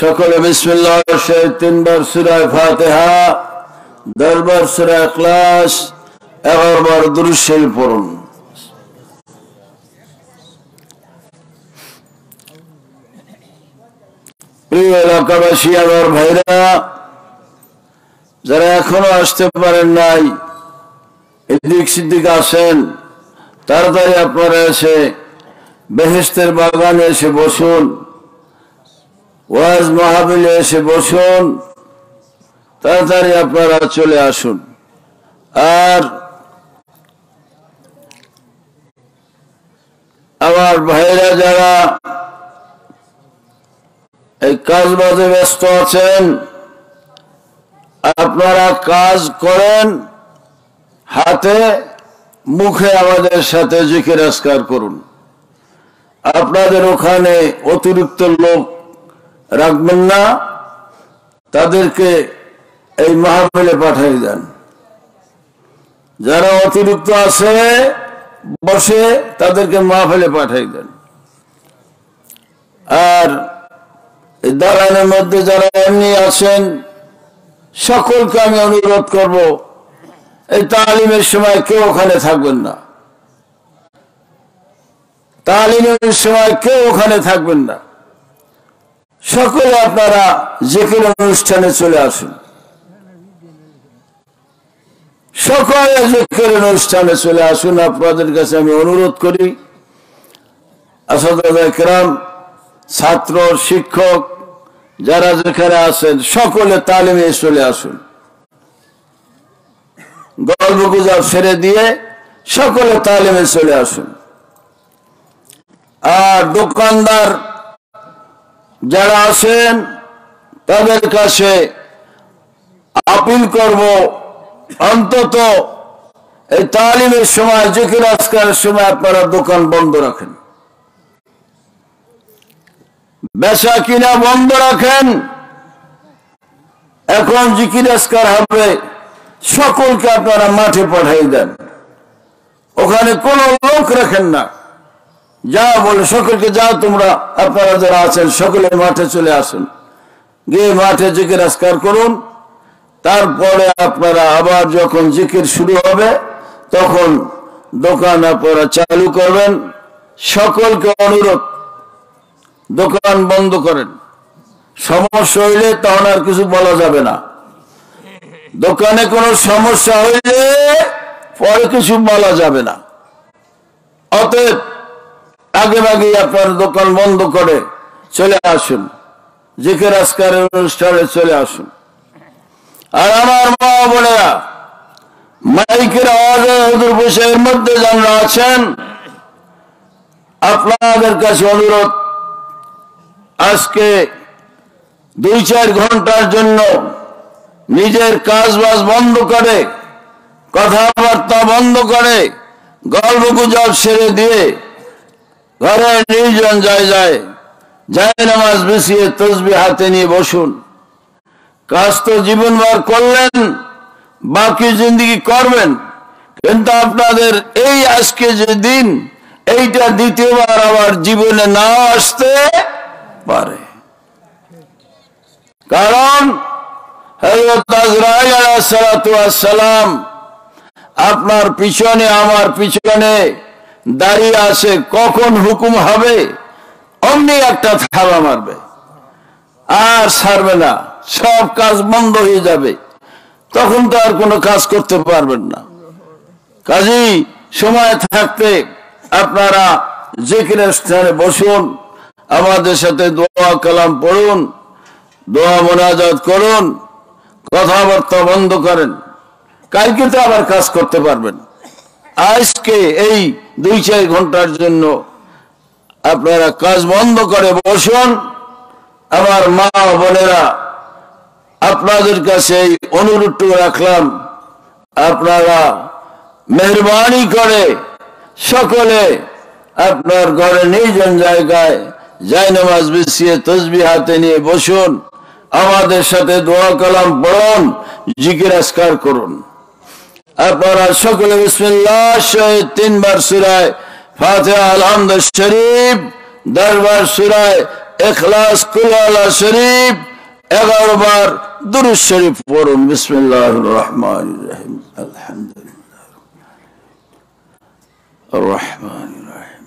সকলে বিসমিল্লাহির শরীফ 3 বার সূরা ফাতিহা, 10 বার সূরা ইখলাস, 11 বার দুরূদ শরীফ পড়ুন। প্রিয় এলাকাবাসী, আমার ভাইরা যারা এখনো আসতে পারেন নাই, এদিক সেদিক আসেন, তাড়াতাড়ি আপনারা এসে বেহেশতের বাগানে এসে বসুন, ওয়াজ মাহফিলে এসে বসুন, তাড়াতাড়ি আপনারা চলে আসুন। আর আমার ভাইরা যারা এই কাজ বাজে ব্যস্ত আছেন, আপনারা কাজ করেন, হাতে মুখে আমাদের সাথে জিকির আজকার করুন। আপনাদের ওখানে অতিরিক্ত লোক রাখবেন না, তাদেরকে এই মাহফিলে পাঠিয়ে দেন। যারা অতিরিক্ত আছে বসে, তাদেরকে মাহফিলে পাঠিয়ে দেন। আর এই দালানের মধ্যে যারা এমনি আছেন, সকলকে আমি অনুরোধ করব, এই তালিমের সময় কেউ ওখানে থাকবেন না। তালিমের সময় কেউ ওখানে থাকবেন না। সকলে আপনারা জিকির অনুষ্ঠানে চলে আসুন। সকলে জিকির অনুষ্ঠানে চলে আসুন। আপনাদের কাছে আমি অনুরোধ করি, আসাদুল্লাহ কিরাম, ছাত্র, শিক্ষক যারা যেখানে আছেন, সকলে তালিমে চলে আসুন। গল্প গুজব ছেড়ে দিয়ে সকলে তালিমে চলে আসুন। আর দোকানদার যারা আছেন, তাদের কাছে আপিল করব, অন্তত এই তালিমের সময়, জিকির আজকারের সময় আপনারা দোকান বন্ধ রাখেন, বেচা কিনা বন্ধ রাখেন। এখন জিকির আজকার হবে, সকলকে আপনারা মাঠে পাঠিয়ে দেন, ওখানে কোনো লোক রাখেন না। যা বলে সকলকে, যাও তোমরা, আপনারা যারা আছেন সকলে মাঠে চলে আসুন, গিয়ে মাঠে জিকির আজকার করুন। তারপরে আপনারা আবার যখন জিকির শুরু হবে, তখন দোকান আপনারা চালু করবেন। সকলকে অনুরোধ, দোকান বন্ধ করেন। সমস্যা হইলে তখন আর কিছু বলা যাবে না। দোকানে কোনো সমস্যা হইলে পরে কিছু বলা যাবে না। অতএব আগে ভাগে আপনার দোকান বন্ধ করে চলে আসুন, জিকির আজকারের অনুষ্ঠানে চলে আসুন। আর আমার মা বোনেরা, মাইকের আওয়াজে হুজুর বসের মধ্যে যারা আছেন, আপনাদের কাছে অনুরোধ, আজকে 2-4 ঘন্টার জন্য নিজের কাজ বাজ বন্ধ করে, কথাবার্তা বন্ধ করে, গল্প গুজব ছেড়ে দিয়ে ঘরে নির্জন জায়গায় নামাজ বিছিয়ে তসবিহ হাতে নিয়ে বসুন। কাজ তো জীবনভর করলেন, বাকি জিন্দগি করবেন, কিন্তু আপনাদের এই আজকে যে দিন, এইটা দ্বিতীয়বার আবার জীবনে নাও আসতে পারে। কারণ হযরত আজরাইল আলাইহিস সালাতু ওয়াস সালাম আপনার পিছনে, আমার পিছনে দাঁড়িয়ে আছে, কখন হুকুম হবে অমনি একটা থাবা মারবে, আর ছাড়বে না, সব কাজ বন্ধ হয়ে যাবে। তখন তো আর কোনো কাজ করতে পারবেন না। কাজেই সময় থাকতে আপনারা জিকিরের স্থানে বসুন, আমাদের সাথে দোয়া কালাম পড়ুন, দোয়া মোনাজাত করুন, কথাবার্তা বন্ধ করেন। কালকে তো আবার কাজ করতে পারবেন। আজকে এই 2-4 ঘন্টার জন্য আপনারা কাজ বন্ধ করে বসুন। আমার মা বোনেরা, আপনাদের কাছে এই অনুরোধটুকু রাখলাম, আপনারা মেহরবানি করে সকলে আপনার ঘরে নির্জন জায়গায় জায়নামাজ বিছিয়ে তসবিহ হাতে নিয়ে বসুন, আমাদের সাথে দোয়া কালাম পড়ুন, জিকির আজকার করুন। আপনারা সকলে বিসমিল্লাহ 3 বার সূরা ফাতিহা, আলহামদুলিল্লাহ শরীফ 10 বার সূরা ইখলাস কুল আল্লাহ শরীফ 11 বার দুরূদ শরীফ পড়ুন। বিসমিল্লাহির রহমানির রহিম। আলহামদুলিল্লাহ আর রহমানির রহিম।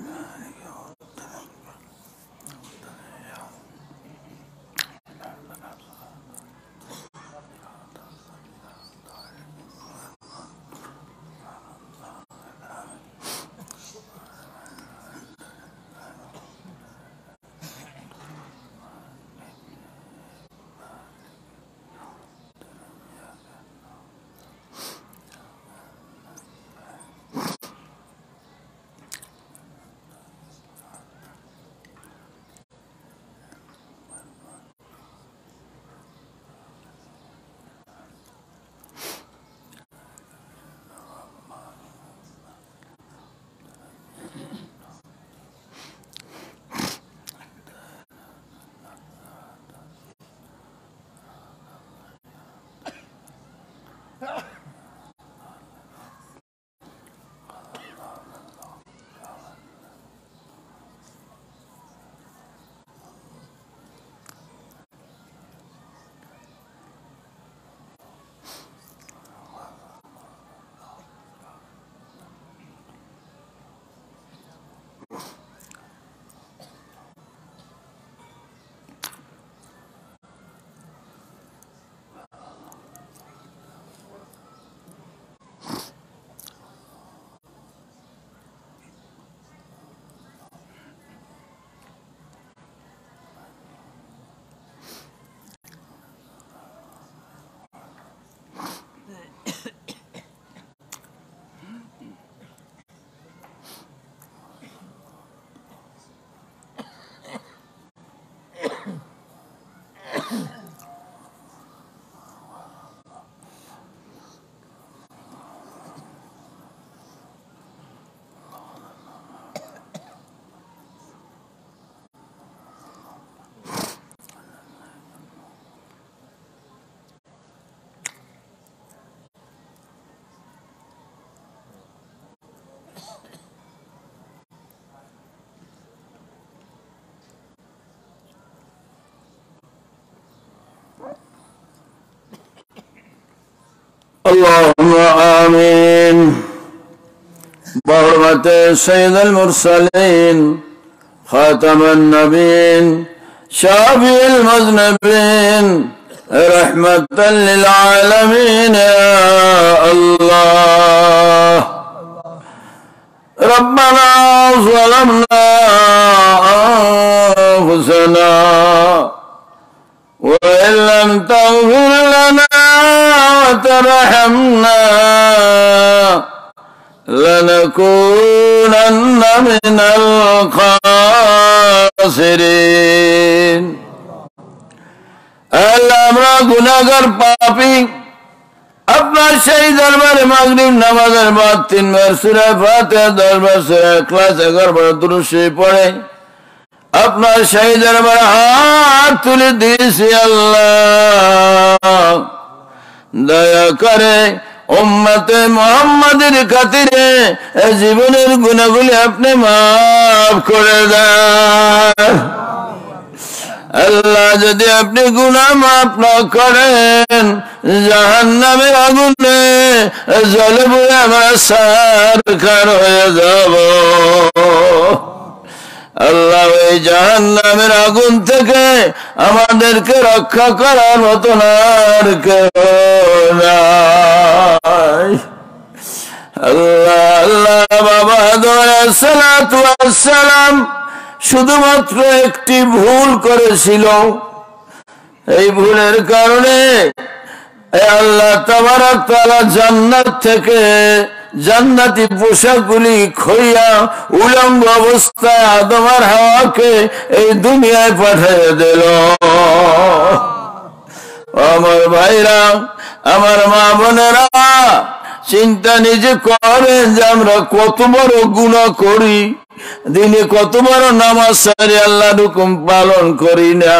اللهم آمين بحرمة سيد المرسلين خاتم النبيين شافي المذنبين رحمة للعالمين يا الله ربنا ظلمنا أنفسنا وإن لم تغفر لنا وترحمنا لنكونن من الخاسرين আল্লাহ আমরা গুনাহগার পাপী আপনার সেই দরবারে মাগরিব নামাজের বাদ 3 বার সূরা ফাতিহা 10 বার সূরা ইখলাস 11 বার দুরূদ শরীফ পড়ে আপনার সেই দরবারে হাত তুলে দিয়েছি আল্লাহ দয়া করে উম্মতে মুহাম্মাদের খাতিরে জীবনের গুনাহগুলি আপনি মাফ করে দেন আল্লাহ যদি আপনি গুনাহ মাফ না করেন জাহান্নামের আগুনে জ্বলে পুড়ে আমরা সারখার হয়ে যাব আল্লাহ এই জাহান্নামের আগুন থেকে আমাদেরকে রক্ষা করার মতো আর কেউ নাই আল্লাহ আল্লাহ বাবা আলাইহিস সালাতু ওয়াস সালাম শুধুমাত্র একটি ভুল করেছিল এই ভুলের কারণে আল্লাহ তাবারক তাআলা জান্নাত থেকে জান্নাতি পোশাকগুলি খইয়া উলঙ্গ অবস্থায় আদম আর হাওয়াকে এই দুনিয়ায় পাঠিয়ে দিল আমার ভাইরা আমার মা বোনেরা চিন্তা নিজে করেন যে আমরা কত বড় গুনাহ করি দিনে কত বড় নামাজ সারি আল্লাহর হুকুম পালন করি না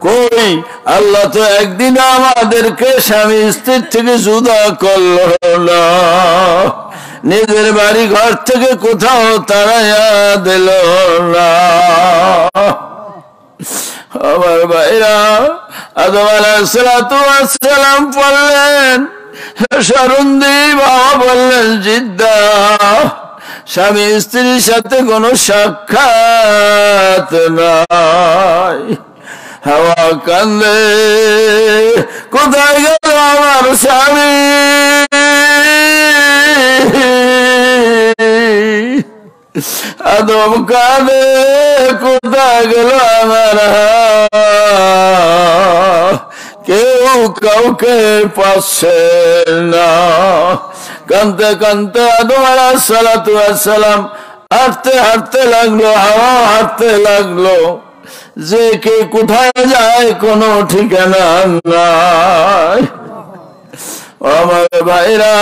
কই আল্লাহ তো একদিন আমাদেরকে স্বামী স্ত্রীর থেকে জুদা করলো না নিজের বাড়ি ঘর থেকে কোথাও তাড়াইয়া দিল না। আমার ভাইরা, আদম আলাইহিস সালাতু ওয়াস সালাম বললেন শরণদি, বাবা বললেন জিদ্দা, স্বামী স্ত্রীর সাথে কোনো সাক্ষাৎ নাই। হাওয়া কান্দে, কোথায় গেল আমার স্বামী? আদম কাঁদে, কোথায় গেল আমার? কেউ কাউকে পাচ্ছে না। কাঁদতে কাঁদতে আদম আলাইহিস সালাতু ওয়াস সালাম হাঁটতে হাঁটতে লাগলো, হাওয়া হাঁটতে লাগলো, যে কে কোথায় যায় কোনো ঠিকানা নাই। আমার ভাইরা,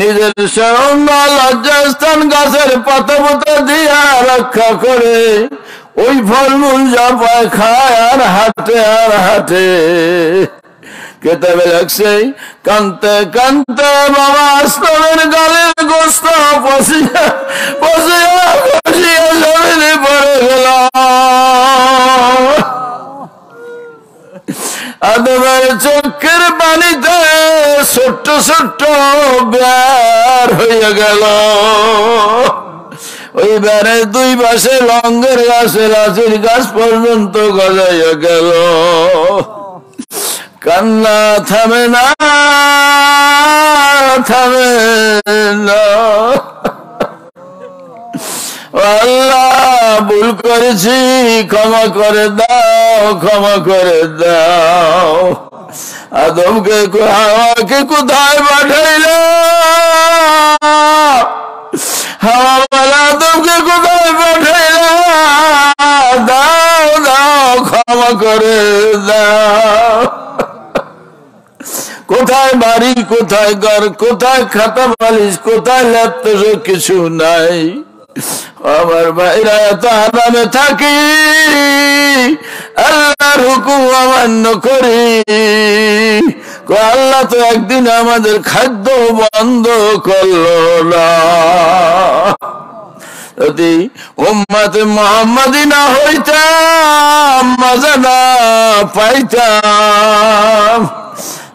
নিজের শরণ লজ্জাস্থান গাছের পাতা পাতা দিয়া রক্ষা করে ওই ফলমূল যা পায় খায় আর হাঁটে আর হাঁটে। কেতাবে লাগছে কানতে কানতে বাবা আসলামের গালের গোস্ত পচিয়া পচিয়া পচিয়া জমিনে পড়ে গেল। আদমের চোখের পানিতে ছোট্ট ছোট্ট বের হয়ে গেল। ওই বেড়ের দুই পাশে লঙ্গের গাছে লাচির গাছ পর্যন্ত গজাইয়া গেল। কান্না থামে না, থামে না। আল্লাহ, ভুল করেছি, ক্ষমা করে দাও, ক্ষমা করে দাও। আদমকে হাওয়াকে কোথায় পাঠাইল? হাওয়াওয়ালা আদমকে কোথায় পাঠাইল? দাও দাও, ক্ষমা করে দাও। কোথায় বাড়ি, কোথায় ঘর, কোথায় খাতা বালিশ, কোথায় ল্যাপটপ, কিছু নাই। আমার ভাইরা, এত আরামে থাকি, আল্লাহর হুকুম অমান্য করি। আল্লাহ তো একদিন আমাদের খাদ্য বন্ধ করলো না। যদি উম্মতে মুহাম্মাদি না হইতাম, মজা না পাইতাম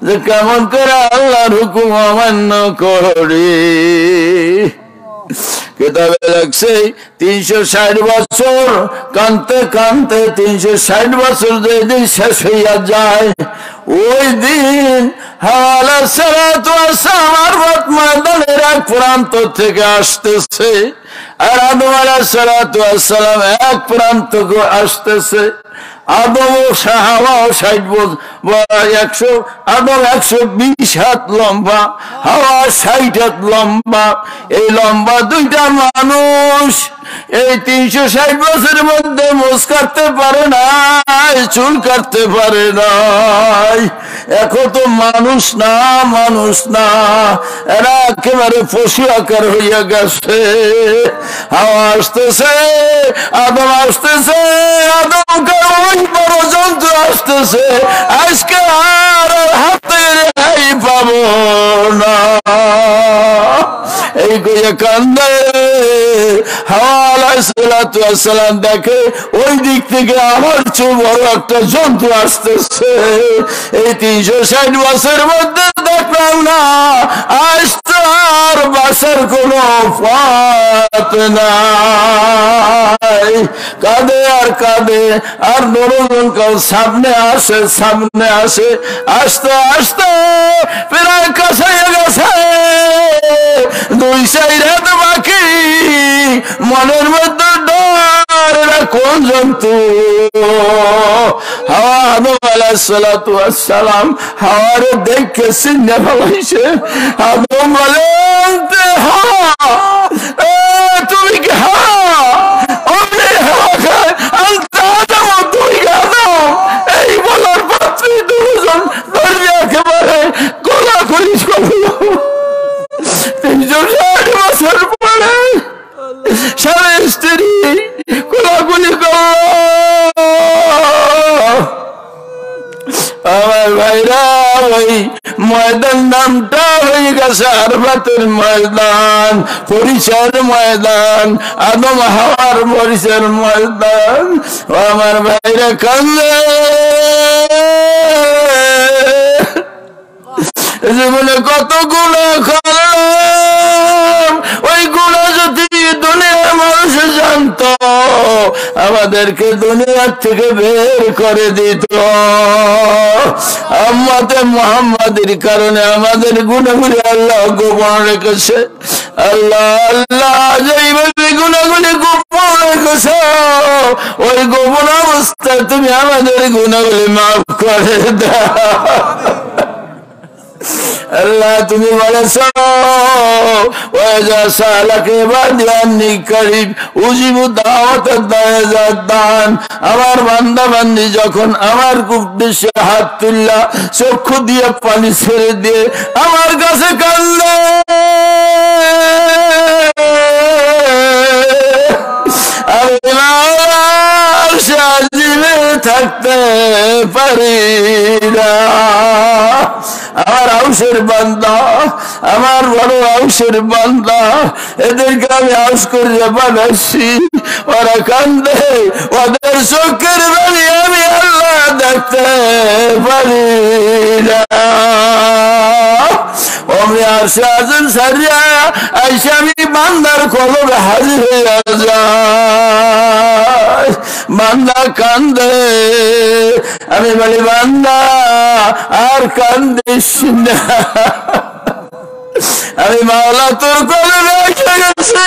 যে কেমন করে আল্লাহর হুকুম অমান্য করি। কিতাবে লাগছে 360 বছর কানতে কানতে 360 বছর যেদিন শেষ হইয়া যায়, ওই দিন হাওয়া আলাইহিস সালাতু ওয়াস সালাম ময়দানের এক প্রান্ত থেকে আসতেছে, আর আদম আলাইহিস সালাতু ওয়াস সালাম এক প্রান্ত আসতেছে। আদম ও হাওয়া 60 বছর, আদম 120 হাত লম্বা, হাওয়া 60 হাত লম্বা। এই লম্বা দুইটা মানুষ এই 360 বছরের মধ্যে মোজ কাটতে পারে নাই, চুল কাটতে পারে নাই। এখন তো মানুষ না, মানুষ না, এরা একেবারে পশু আকার হইয়া গেছে। হাওয়া আসতেছে, আদম আসতেছে, আদমকে ওই বড় জন্তু আসতেছে, আজকে আর হাতে রেহাই পাবো না। এই কইয়া কান্দে। হাওয়া আলাইহিস সালাতু ওয়াস সালাম দেখে ওই দিক থেকে আমার চেয়ে বড় একটা জন্তু আসতেছে। এই 360 বছরের মধ্যে দেখলাম না, আজ তো আর বাসার কোন পথ নাই। কাঁদে আর কাঁদে, আর নরজন কাল সামনে আসে, সামনে আসে, আসতে আসতে প্রায় কাছে গেছে। 2-4 হাত বাকি, মনের মধ্যে ডর, এরা কোন জন্তু? হাওয়া আদম আলাইহিস সালাতু ওয়াস সালাম হাওয়ারে দেখে চিনে ফেলাইছে। আদম বলেন, তুমি কি এই বলার পাত্রী দুজন ধরে একেবারে কোলাকুলি করল। 360 বছর পরে স্বামী স্ত্রী কোলাকুলি করল। আমার ভাইরা, ওই ময়দান নামটা হয়ে গেছে আরফাতের ময়দান, পরিচয়ের ময়দান, আদম হাওয়ার পরিচয়ের ময়দান। ও আমার ভাইরা কান্দে, জীবনে কত গুনাহ করলাম, ওই গুনাহ যদি দুনিয়ার মানুষ জানতো আমাদেরকে দুনিয়ার থেকে বের করে দিত। উম্মতে মুহাম্মাদের কারণে আমাদের গুনাহগুলি আল্লাহ গোপন রেখেছে। আল্লাহ আল্লাহ যেইভাবে গুনাহগুলি গোপন রেখেছে, ওই গোপন অবস্থায় তুমি আমাদের গুনাহগুলি মাফ করে দাও। আল্লাহ তুমি বলেছো ওয়াজা সালাকে বাদিয়ানি করিব উজিবু দাওয়াতাদ দান। আমার বান্দা বান্দি যখন আমার উদ্দেশ্যে হাত তুললা, চক্ষু দিয়ে পানি ছেড়ে দিয়ে আমার কাছে কান্দে, আমি জীবে থাকতে পারি না। আমার আউসের বান্দা, আমার বড় আউসের বান্দা, এদেরকে আমি আউস করে বানাচ্ছি, ওরা কান্দে, ওদের চোখের বাড়ি আমি আল্লাহ দেখতে পারি না। অমনি আসে আছেন সারিয়া আইসা আমি বান্দার কলবে হাজির হয়ে যায়। বান্দা কান্দে, আমি বলি বান্দা আর কান্দিস না, আমি মাওলা তোর কলবে এসে গেছি।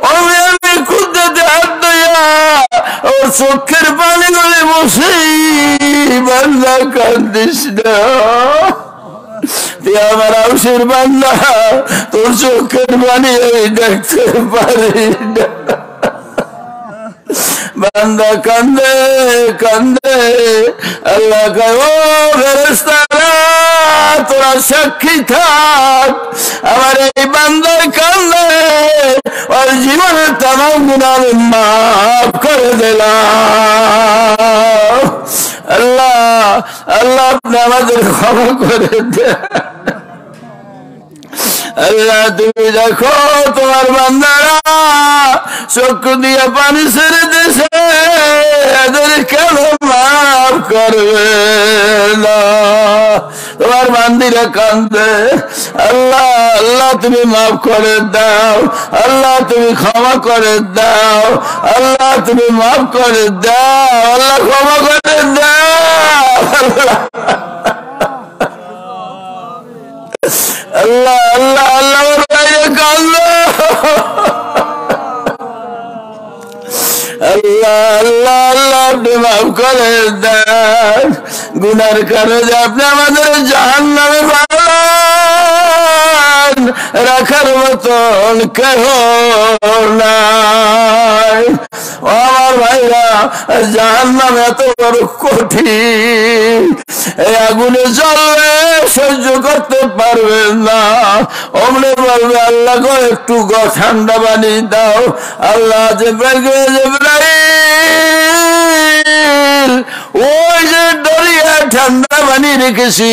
আমি খুঁজতে হাত দিয়া ওর চোখের পানি গুলি বসে, বান্দা কান্দিস না, তুই আমার আউসের বান্দা, তোর চোখের পানি আমি দেখতে পারি না। বান্দা কান্দে কান্দে, আল্লাহ কয় ও ফেরেশতারা তোরা সাক্ষী থাক, আমার এই বান্দার কান্দে ওর জীবনের তামাম গুনাহ মাফ করে দিলাম। আল্লাহ আল্লাহ আপনি আমাদের ক্ষমা করে দেন। আল্লাহ তুমি দেখো তোমার বান্দারা চক্ষু দিয়ে পানি ছেড়ে দিয়েছে, এদের কেন মাফ করবে না? তোমার বান্দিরা কান্দে, আল্লাহ আল্লাহ তুমি মাফ করে দাও, আল্লাহ তুমি ক্ষমা করে দাও, আল্লাহ তুমি মাফ করে দাও, আল্লাহ ক্ষমা করে দাও। আল্লাহ আল্লাহ আল্লাহ আল্লাহ আল্লাহ আল্লাহ আপনি মাফ করে দেন। গুনার কারণে আপনি আমাদের জাহান্নামে রাখার মতন কেহ নাই। আমার ভাইরা, জাহান্নাম এত বড় কঠিন, এই আগুনে জ্বলবে সহ্য করতে পারবেন না। অমনে বলবে আল্লাহ গো একটু ঠান্ডা বানিয়ে দাও। আল্লাহ জিবরাইল ওই যে দরিয়া ঠান্ডা বানিয়ে রেখেছি,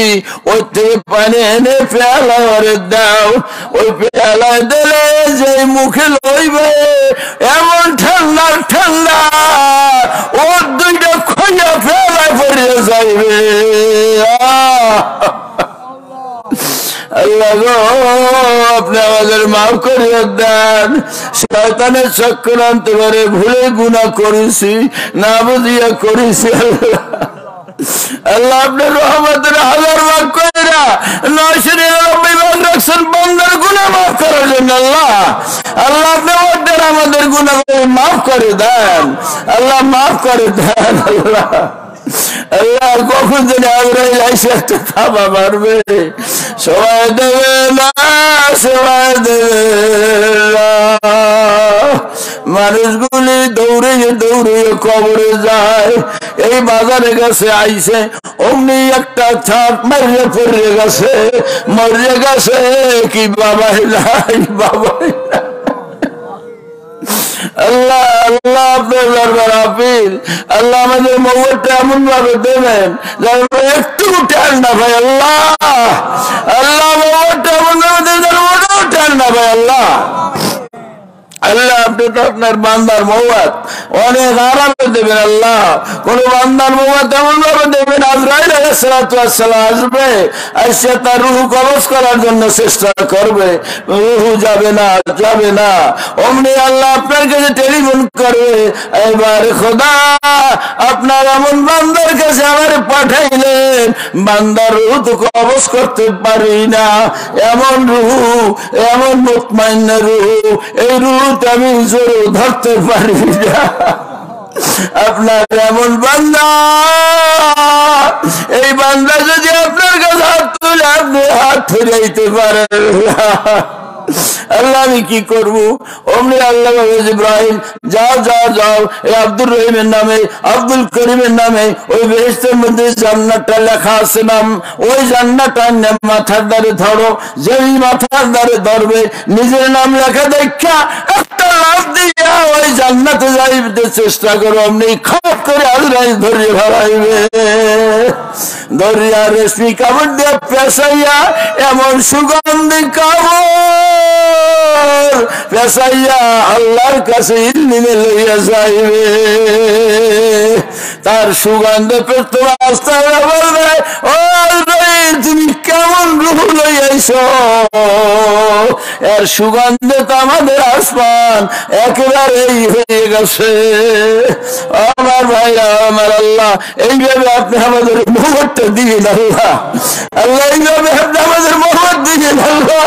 ওই থেকে পানি এনে পেয়ালা ভরে দাও। ওই পেয়ালায় দিলে যে মুখে লইবে এমন ঠান্ডা ঠান্ডা, ওর দুইটা খোঁজা পেয়ালায় পড়ে যাইবে। আল্লাহ গো আপনি আমাদের মাফ করিয়ে দেন। শয়তানের চক্রান্ত করে ভুলে গুনাহ করেছি, না বুঝিয়া করেছি। আল্লাহ আপনার রহমতের হাজার ভাগ করে 999 ভাগ রাখছেন বান্দার গুনাহ মাফ করার জন্য। আল্লাহ আল্লাহ আপনি ওদের আমাদের গুনাহ মাফ করে দেন, আল্লাহ মাফ করে দেন। আল্লাহ আল্লাহ কখন যেন আগ্রহী আইসে একটা থাবা মারবে, সবাই দেবে না, সবাই দেবে না। মানুষগুলি দৌড়ে দৌড়ে কবরে যায়। এই বাজারে গেছে আইসে, অমনি একটা ছাপ মারিয়ে পড়ে গেছে, মরে গেছে কি বাবাই নাই, বাবাই নাই। আল্লাহ আল্লাহ আপনার দরবার আপিল, আল্লাহ আমাদের মৌতটা এমন ভাবে দেবেন যেন একটু টান না ভাই। আল্লাহ আল্লাহ মৌতটা এমন ভাবে দেবেন ওটাও টান না ভাই। আল্লাহ আল্লাহ আপনি তো আপনার বান্দার মৌত অনেক আরামে দেবেন। আল্লাহ কোন বান্দার মৌত এমন ভাবে দেবেন আজরাইল আলাইহিস সালাতু ওয়াস সালাম আসবে, এসে তার রূহ কবজ করার জন্য চেষ্টা করবে, রূহ যাবে না যাবে না। অমনি আল্লাহ আপনার কাছে টেলিফোন করবে, এবার খোদা আপনার এমন বান্দার কাছে আমার পাঠাইলেন, বান্দার রূহ তো কবজ করতে পারি না, এমন রূহ এমন মুতমাইন রূহ, এই রূহ আমি জোরে ধরতে পারি না। আপনার এমন বান্দা, এই বান্দা যদি আপনার কাছে হাত তুলে আপনি হাত ফিরাইতে পারেন, আল্লাহ আমি কি করবো? অমনি আল্লাহ ইব্রাহিম যাও যাও যাও, এই আব্দুর রহিমের নামে আব্দুল করিমের নামে ওই বেহেশতের মধ্যে জান্নাতটা লেখা আছে নাম, ওই জান্নাতটার নাম মাথার দ্বারে ধরো, যেই মাথার দ্বারে ধরবে নিজের নাম লেখা দেখা একটা লাভ দিয়া ওই জান্নাতে যাইতে চেষ্টা করো, অমনি খাপ করে আজরাইল ধরিয়ে ফেলাইবে, ধরিয়া রেশমি কাপড় দিয়ে পেশাইয়া এমন সুগন্ধি কাপড় পেশাইয়া আল্লাহর কাছে ইলমিনে লইয়া যাইবে। তার সুগন্ধে পেতে রাস্তায় বলবে, ও তুমি কেমন রূহ লইয়াইছ? এর সুগন্ধে তো আমাদের আসমান একেবারেই হয়ে গেছে। আমার ভাইরা আমার, আল্লাহ এইভাবে আপনি আমাদের মোহরটা দিবেন। আল্লাহ আল্লাহ এইভাবে আপনি আমাদের মোহর দিবেন। আল্লাহ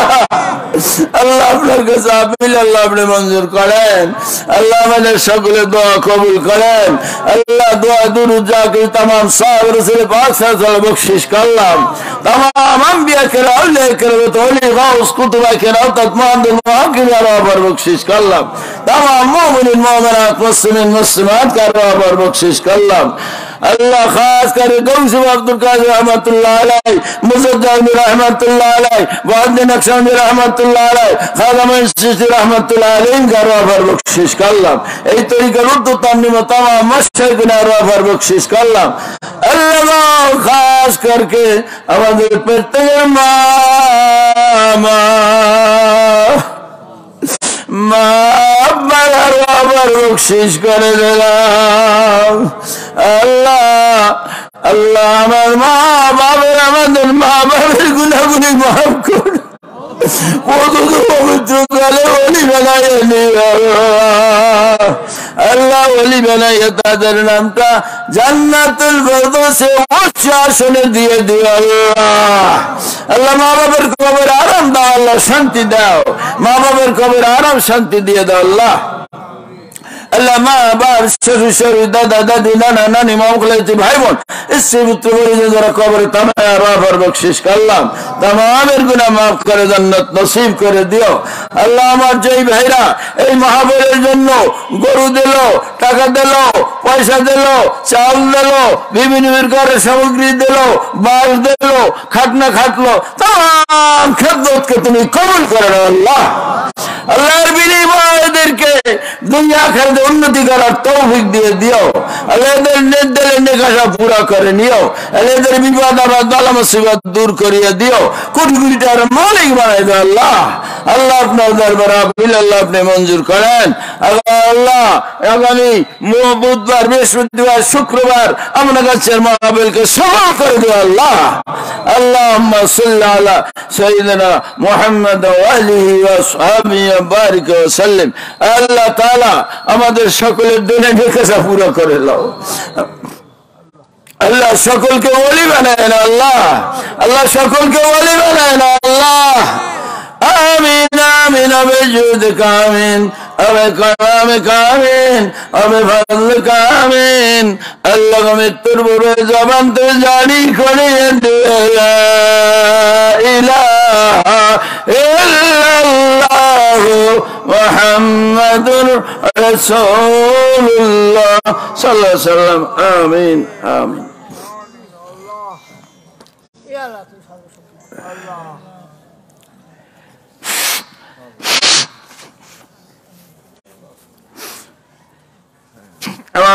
আল্লাহ আপনার কাছে আপিল, আল্লাহ আপনি মঞ্জুর করেন। আল্লাহ আমাদের সকলে দোয়া কবুল করেন। আল্লাহ দোয়া দুরূদ জাকির तमाम সাহাবা রাসূল পাক সাল্লাল্লাহু আলাইহি বখশিশ করলাম। तमाम अंबिया কেরাম আউলিয়া কেরাম ওলি গাউস কুতুবা কেরাম তৎমাদুল মুআক্কির আবার বখশিশ করলাম। तमाम মুমিন মুমিনাত মুসলিমিন মুসলিমাত কারবার বখশিশ করলাম। अल्लाह खास कर गौस अब्दुल कादिर रहमतुल्लाह अलैह, मुजद्दिद रहमतुल्लाह अलैह, वादी नक्शबंदी रहमतुल्लाह अलैह, खादम सिस्ती रहमतुल्लाह अलैह गरवर बख्शिश करलाम। এই তরিকার উদ্দত তামিম तमाम মাশায়েখনা গরवर बख्शिश করলাম। अल्लाह खास करके আমাদের প্রত্যেকের মা বখশিশ করে দিলাম। আল্লাহ আল্লাহ আমার মা বাবার আমাদের মা বাবার গুনাহগুলি মাফ করে পবিত্র কালে ওলি বানাইয়া নিও আল্লাহ, ওলি বানাইয়া তাদের নামটা জান্নাতুল ফিরদৌসে উচ্চ আসনে দিয়ে দিও আল্লাহ। আল্লাহ মা বাবার কবর আরাম দাও, আল্লাহ শান্তি দাও, মা বাবার কবর আরাম শান্তি দিয়ে দাও আল্লাহ। अल्लाह माँ बाप शरीर शरीर दादा दादी नाना नानी मामखलाती भाई बोन इससे पुत्र जरा कब्र तमाम बख्शिश करलाम। तमाम गुनाह माफ करे जन्नत नसीब करे दियो আল্লাহ। আমার যেই ভাইরা এই মাহফিলের জন্য গরু দিল, টাকা দিল, পয়সা দিল, চাল দিল, বিভিন্ন প্রকারের সামগ্রী দিল, বাস দিল, খাটনা খাটলো, तमाम খেদমতকে তুমি কবুল করে নাও আল্লাহ। আল্লাহর বিনিময়ে এদেরকে দুনিয়া আখিরাতে উন্নতি করার তৌফিক দিয়ে দিও আল্লাহ। এদের নেকদের নেকাশা পুরা করে নিও আল্লাহ। এদের বিপদ আপদ বালা মুসিবত দূর করিয়ে দিও, কোটি কোটি টাকার মালিক বানাই দাও আল্লাহ। আল্লাহ আপনার দরবারে আপিল, আল্লাহ আপনি মঞ্জুর করেন আল্লাহ। আগামী বুধবার, বৃহস্পতিবার, শুক্রবার আমরা কাছে মাহফিলকে সফল করে দিও আল্লাহ। আল্লাহুম্মা সাল্লি আলা সাইয়্যিদিনা মুহাম্মদ ওয়া আলিহি ওয়া আসহাবিহি ওয়া বারিক ওয়া সাল্লিম। আল্লাহ তাআলা আমাদের সকলের দুনিয়া নেকাশা পুরো করে দাও আল্লাহ। সকলকে ওলি বানায় না আল্লাহ, আল্লাহ সকলকে ওলি বানায় না আল্লাহ। আমিন আমিন বিজুদিকা আমিন কালামিকা আমিন ফাদলিকা আমিন। আল্লাহ মৃত্যুর পূর্বে জবান তো জারি করিয়ে দিও লা ইলাহা ইল্লাল্লাহু মুহাম্মাদুর রাসূলুল্লাহ সাল্লাল্লাহু আলাইহি ওয়াসাল্লাম। আমিন আমিন। ইয়া আল্লাহ তুমি সর্বশক্তিমান আল্লাহ।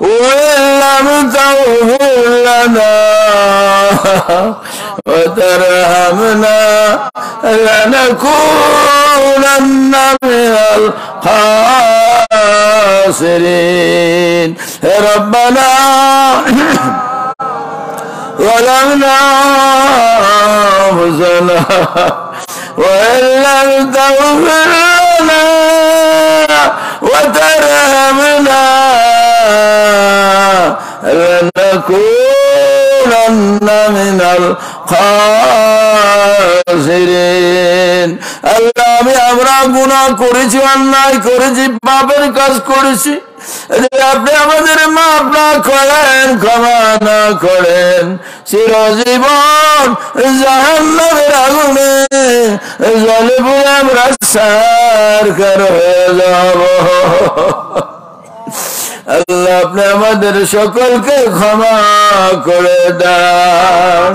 وإن لم تغفر لنا وترحمنا لنكونن من الخاسرين ربنا ظلمنا أنفسنا وإن لم تغفر لنا وترحمنا لنكونن من الخاسرين আল্লাহ আমি আমরা গুনাহ করেছি অন্যায় করেছি পাপের কাজ করেছি আপনি আমাদের মাফ না করেন ক্ষমা না করেন চিরজীবন জাহান্নামের আগুনে জ্বলে পুড়ে আমরা সারখার হয়ে যাব আল্লাহ আপনি আমাদের সকলকে ক্ষমা করে দেন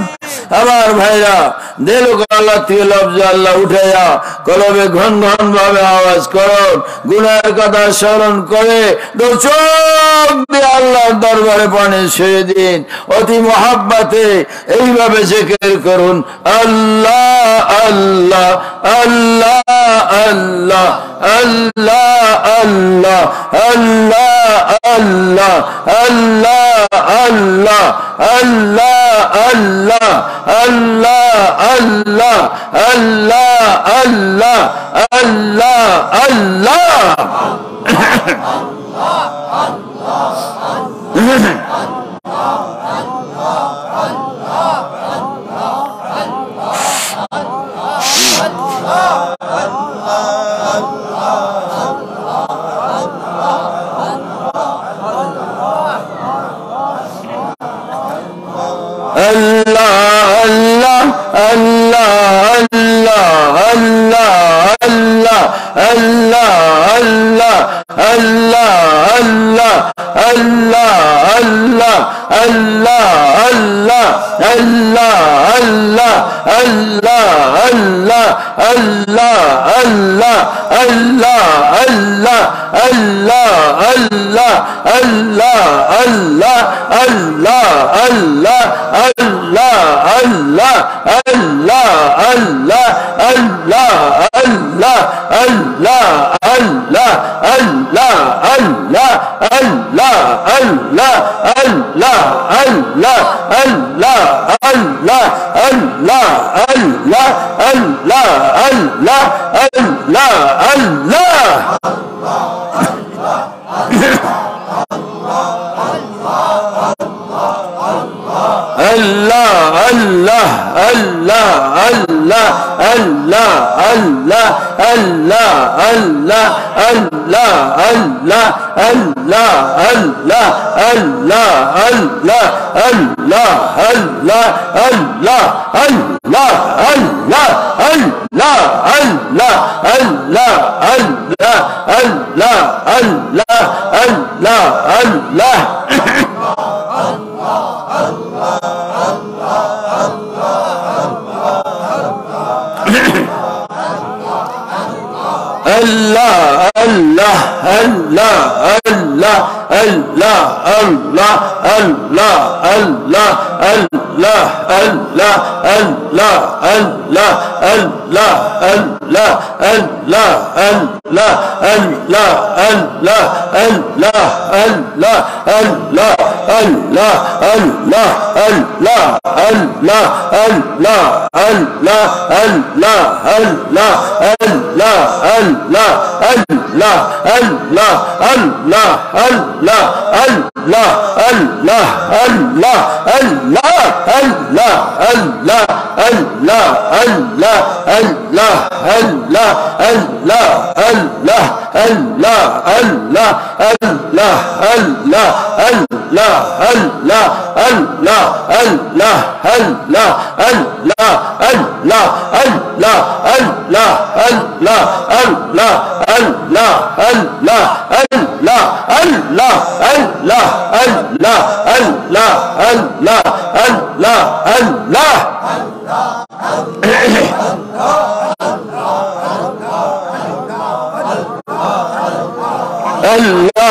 আমার ভাইরা দিল আল্লাহ থেকে লফজ আল্লাহ উঠাইয়া কলবে ঘন ঘন ভাবে আওয়াজ করুন গুনাহের কথা স্মরণ করে চোখ দিয়ে আল্লাহর দরবারে পানি ছেড়ে দিন অতি মহাব্বতে এইভাবে জিকির করুন আল্লাহ আল্লাহ আল্লাহ আল্লাহ আল্লাহ আল্লাহ আল্লাহ আল্লাহ আল্লাহ আল্লাহ আল্লাহ আল্লাহ আল্লাহ আল্লাহ আল্লাহ আল্লাহ আল্লাহ Allah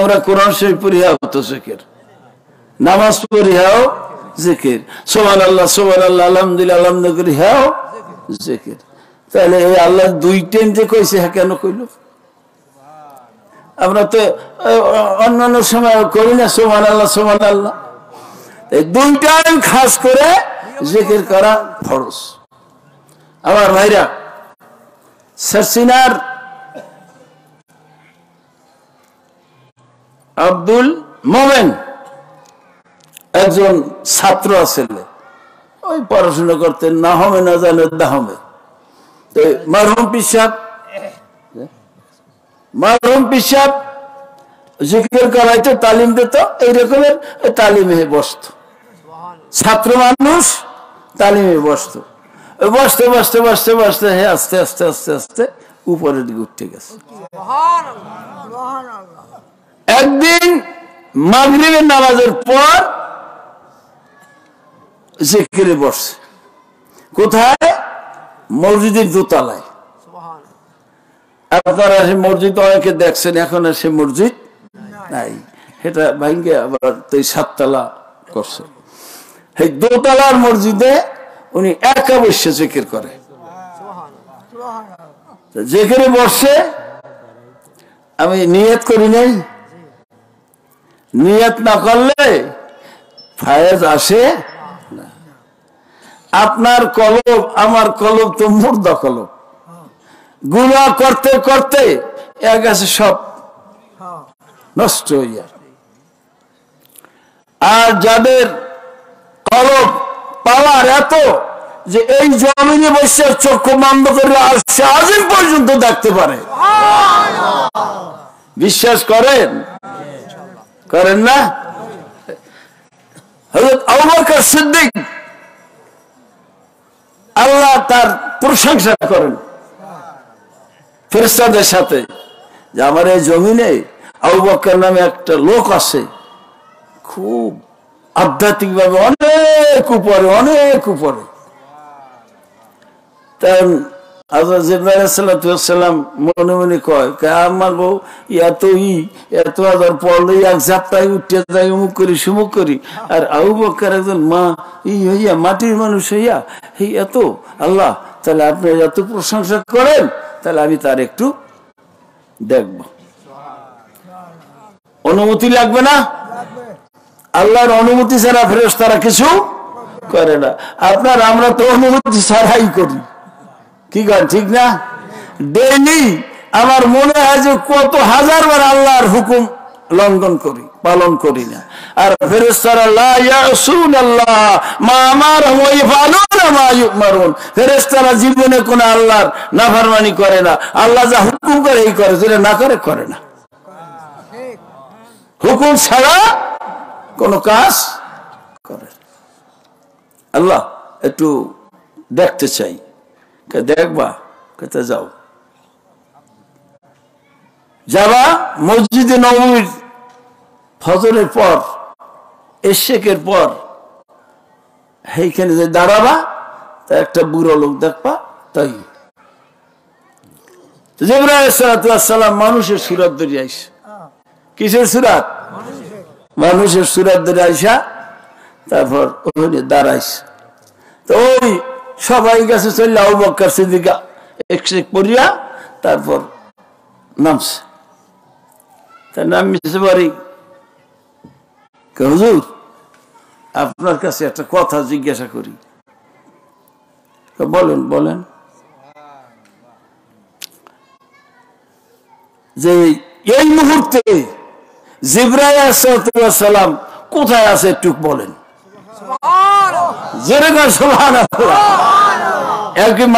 আমরা কোরআন শরীফ পড়ি হাও তো জিকির, নামাজ পড়ি হাও জিকির, সুবহানাল্লাহ সুবহানাল্লাহ আলহামদুলিল্লাহ আলহামদুলিল্লাহ করি হাও জিকির। তাহলে এই আল্লাহ দুই টাইম যে কইছে হ্যাঁ কেন কইল? আমরা তো অন্যান্য সময় করি না সুবহানাল্লাহ সুবহানাল্লাহ। এই দুই টাইম খাস করে জিকির করা ফরজ। আমার ভাইরা, সারসিনার আব্দুল মোমেন একজন ছাত্র আছিল, ওই পড়াশোনা করতেন, না হবে না জানে দাহমে। মারহুম পিসাব জিকির করাইতে তালিম দিত, এই রকমের তালিমে বসত, ছাত্র মানুষ তালিমে বসত। বসতে বসতে বসতে বসতে হ্যাঁ আস্তে আস্তে আস্তে আস্তে উপরের দিকে উঠে গেছে। একদিন মাগরিবের নামাজের পর জিকিরে বসছে। কোথায়? মসজিদের দোতলায়। আপনারা সে মসজিদ অনেকে দেখছেন, এখন আর সে মসজিদ নাই, সেটা ভাঙ্গে আবার 7 তলা করছে। এই দোতলার মসজিদে উনি একা বসে জিকির করে। জিকিরে বসে আমি নিয়ত করি নাই, নিয়ত না করলে ফায়েজ আসে না। আপনার কলব আমার কলব তো মুর্দা কলব, গুনাহ করতে করতে এক আছে সব নষ্ট হইয়া। আর যাদের কলব পাওয়ার এত যে এই জমিনে বসে চক্ষু বন্ধ করে আরশে আজিম পর্যন্ত দেখতে পারে, বিশ্বাস করেন? করেন না? হযরত আবু বকর সিদ্দিক আল্লাহ তার প্রশংসা করেন ফেরেশতাদের সাথে যে আমার এই জমিনে আবু বকর নামে একটা লোক আছে, খুব আধ্যাত্মিক ভাবে অনেক উপরে, অনেক উপরে। তাই হযরত জিবরাইল আলাইহিস সালাম মনে মনে কয়, আমার বউ এত হাজার পড়লে এক ঝাপটাই উঠে যায়, অমুক করি সুমুক করি। আর আবু বকর একজন হইয়া মাটির মানুষ হইয়া এত, আল্লাহ তাহলে আপনি এত প্রশংসা করেন, তাহলে আমি তার একটু দেখব। অনুমতি লাগবে না? আল্লাহর অনুমতি ছাড়া ফেরেশতারা কিছু করে না। আপনার আমরা তো অনুমতি ছাড়াই করি, কি করেন ঠিক না? ডেইলি আমার মনে হয় যে কত হাজার বার আল্লাহর হুকুম লঙ্ঘন করি, পালন করি না। আর ফেরেশতারা লা ইয়াসুনাল্লাহ মা আমারহুম ওয়া ইয়াফআলুনা মা ইউমারুন, ফেরেশতারা জীবনে কোন আল্লাহর নাফরমানি করে না। আল্লাহ যা হুকুম করে এই করে, যেটা না করে করে না। হুকুম ছাড়া কোন কাজ করে। আল্লাহ একটু দেখতে চাই, দেখবা কোথায় যাও, যাবা মসজিদে নববীর ফজরের পর, ইশাকের পর, এইখানে যে দাঁড়াবা, তা একটা বুড়ো লোক দেখবা। তাই জিবরাইল আলাইহিস সালাম মানুষের সুরাত ধরে আইসা, কিসের সুরাত? মানুষের সুরাত ধরে আইসা তারপর ওখানে দাঁড়াইছে। তো ওই সবাই গেছে চললে আবু বকর সিদ্দিক এক পড়িয়া তারপর নামছে। তার নামিয়েছে বাড়ি, হুজুর আপনার কাছে একটা কথা জিজ্ঞাসা করি। বলেন বলেন। যে এই মুহূর্তে জিবরাইল আলাইহিস সালাম কোথায় আছে একটু বলেন।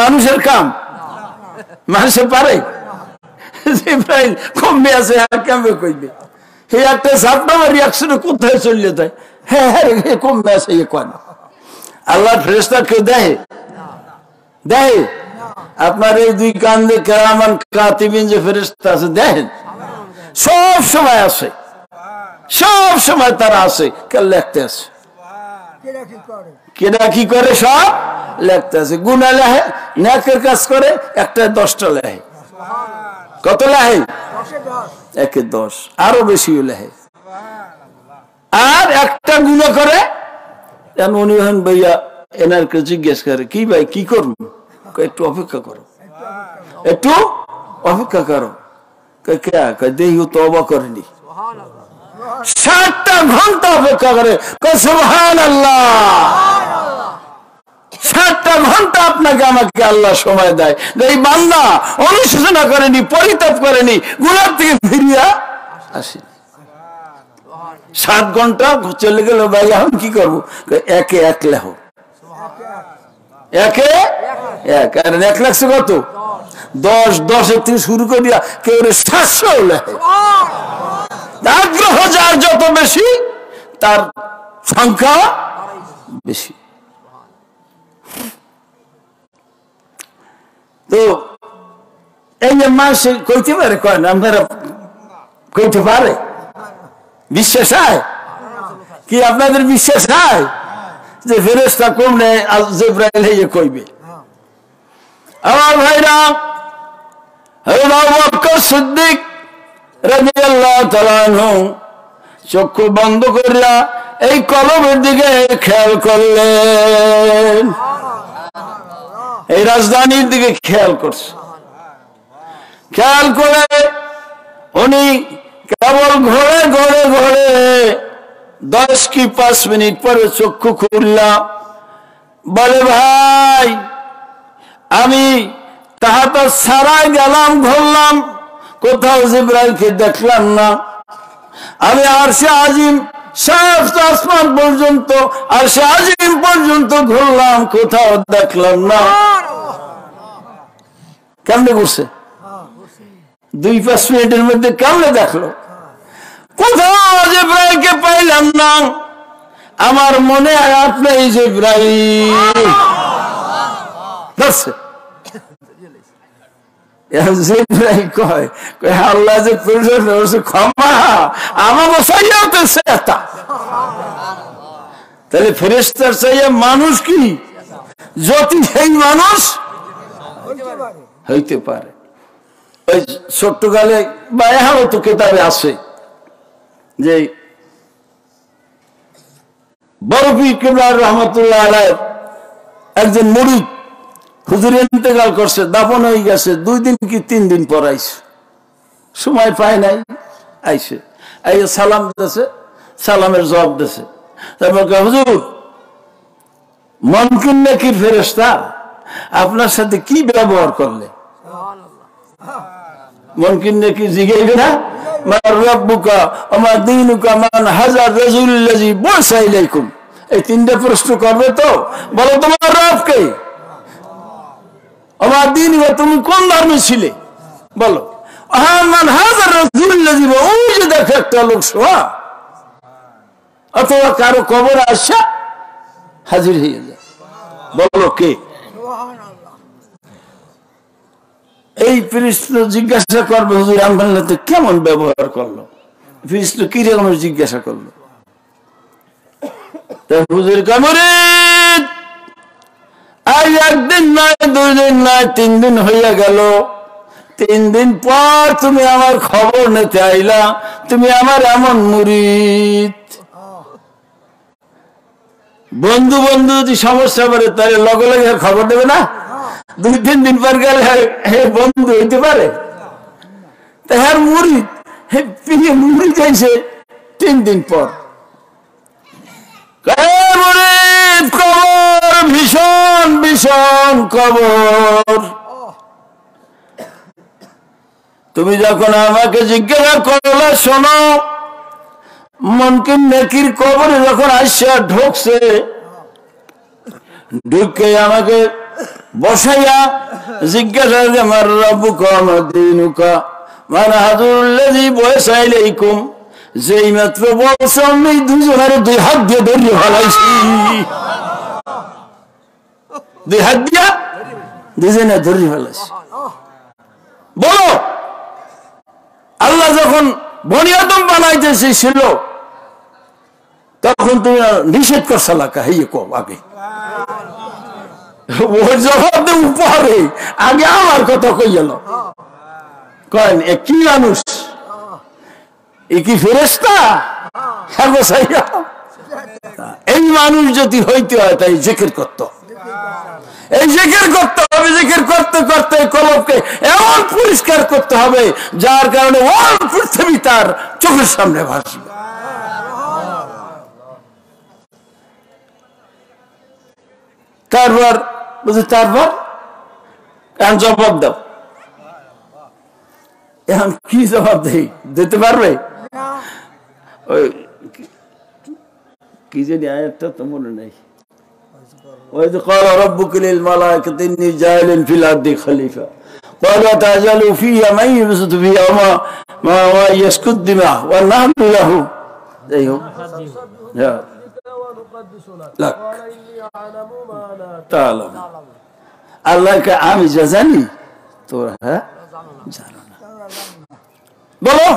মানুষের কাম মানুষে পারে? জিবরাইল কমবে আছে আর কেমবে কইবে? এই একটা ঝাপটা রিয়াকশনে কোথায় চলে যায়? হ্যাঁ হ্যাঁ কমবে আছে কোন আল্লাহর ফেরেশতা কেউ দেয়? দেয়? আপনার এই দুই কান্দে কেরামান কাতিবিন যে ফেরেশতা আছে দেখেন, সব সময় আছে, সব সময় তারা আছে, কে লিখতে আছে, কেনা কি করে সব লিখতে আছে। গুনাহ লেখে, নেকের কাজ করে, একটা 10টা লেখে। কত লেখে? 1 এ 10 আরো বেশি হলে আর একটা গুনাহ করে উনি হন ভাইয়া এনার কাছে জিজ্ঞেস করে কি ভাই কি করব একটু অপেক্ষা করো একটু অপেক্ষা করো দেহি তওবা করেনি 7টা ঘন্টা অপেক্ষা করে সুবহানাল্লাহ 7টা ঘন্টা আপনাকে আমাকে আল্লাহ সময় দেয় এই বান্দা অনুশোচনা করেনি পরিতাপ করেনি গুনাহ থেকে ফিরিয়া আসেনি 7 ঘন্টা চলে গেল ভাই এখন কি করবো একে 1 লেহ একে 1 আর 1 লাগছে কত 10 থেকে শুরু করে দিয়া কেউ 700 লেহে আগ্রহ যার যত বেশি তার সংখ্যা বেশি তো এই যে মানুষ কইতে পারে কয় আপনারা কইতে পারে বিশ্বাস হয় কি আপনাদের বিশ্বাস হয় যে ফেরেশতা কমনে জিবরাইল হইয়ে কইবে আমার ভাইরা আবু বকর সিদ্দিক রাদিয়াল্লাহু তাআলা আনহু চক্ষু বন্ধ করিয়া এই কলমের দিকে খেয়াল করলেন এই রাজধানীর দিকে খেয়াল করছে খেয়াল করে উনি কেবল ঘরে ঘরে ঘরে 10 কি 5 মিনিট পরে চক্ষু খুললাম বলে ভাই আমি তাহাটা সারাই গেলাম ঘুরলাম কোথাও জিবরাইলকে দেখলাম না আমি আরশে আজিম সাত আসমান পর্যন্ত আরশে আজিম পর্যন্ত ঘুরলাম কোথাও দেখলাম না কেমনে করছে 2-5 মিনিটের মধ্যে কেমনে দেখলো কোথাও জিবরাইলকে পাইলাম না আমার মনে হয় আপনি জিবরাইল ধরছে জিবরাইল কয় আল্লাহ যে ক্ষমা আমাকে চাইয়াতেছে তাহলে ফেরেশতার চাইয়া মানুষ কি জ্যোতি সেই মানুষ হইতে পারে ওই ছোট্টকালে বা এখনো তো কেতাবে আছে যে বড় পীর কেবলা রহমতুল্লাহ আলাইহি একজন মুরিদ হুজুর ইন্তেকাল করছে দাফন হয়ে গেছে 2 দিন কি 3 দিন পর আইছে সময় পায় নাই আইছে এই সালাম দিয়েছে সালামের জবাব দিয়েছে তারপর হুজুর মুনকির নাকির ফেরেশতা আপনার সাথে কি ব্যবহার করলে মুনকির নাকির জিজ্ঞাসা না মান রাব্বুকা ওয়া মা দীনুকা মান হাজার রাজুল্লাযী বুসা ইলাইকুম এই 3টা প্রশ্ন করবে তো বলো তোমার রব কে আমার দিন তুমি কোন ধর্মে ছিলে বলো মান হাজার রাজুল্লাযী ওই যে দেখো একটা লোক শোয়া অথবা কারো কবর আসা হাজির হয়ে যায় বলো কে এই প্রশ্ন জিজ্ঞাসা করবে হুজুর আমরা তো কেমন ব্যবহার করলো প্রশ্ন কি রকম জিজ্ঞাসা করলো হুজুর কামরিদ আজ 1 দিন নয় 2 দিন নয় 3 দিন হইয়া গেল 3 দিন পর তুমি আমার খবর নিতে আইলা তুমি আমার এমন মুরিদ বন্ধু বন্ধু যদি সমস্যা করে তাহলে লগে লগে খবর দেবে না 2-3 দিন পর গেলে হে বন্ধু হইতে পারে তাহার মুরিদ হে প্রিয় মুরিদ হয়েছে 3 দিন পর মুরিদ কবর ভীষণ ভীষণ কবর তুমি যখন আমাকে জিজ্ঞাসা করলে শোনো মুনকির নাকির কবরে যখন আসিয়া ঢুকছে ঢুকে আমাকে বসাইয়া জিজ্ঞাসা যে মার রাব্বুকা মা দীনুকা মান হাজুল্লাযী বুসা ইলাইকুম যেই মাত্র বলছে আমি দুজনের 2 হাত দিয়ে ধরে ফেলাইছি 2 হাত দিয়া দুজনে ধরে ফেলাইছি বলো আল্লাহ যখন বনি আদম বানাইতেছে ছিল তখন তুমি নিষেধ করছলা কাহিয়ে কম আগে ওর জবাব উপহারে আগে আমার কথা কই গেল কেন কি মানুষ এ কি ফেরেশতা? এই মানুষ যদি হইতে হয় তাই জিকির করতে হবে, এই জিকির করতে হবে। জিকির করতে করতে কলবকে এমন পরিষ্কার করতে হবে যার কারণে ওই পৃথিবী তার চোখের সামনে ভাসবে। তারপর এখন জবাব দাও। এখন কি জবাব দিতে পারবে? ওই কি জানি আয়াতটা তো মনে নেই। وإذ قال ربك للملائكة إني جاعل في الأرض خليفة قال أتجعل فيها من يفسد فيها وما يسفك الدماء ونحن له لك تعلم আল্লাহ কে আমি যা জানি তোরা জানো না। বলো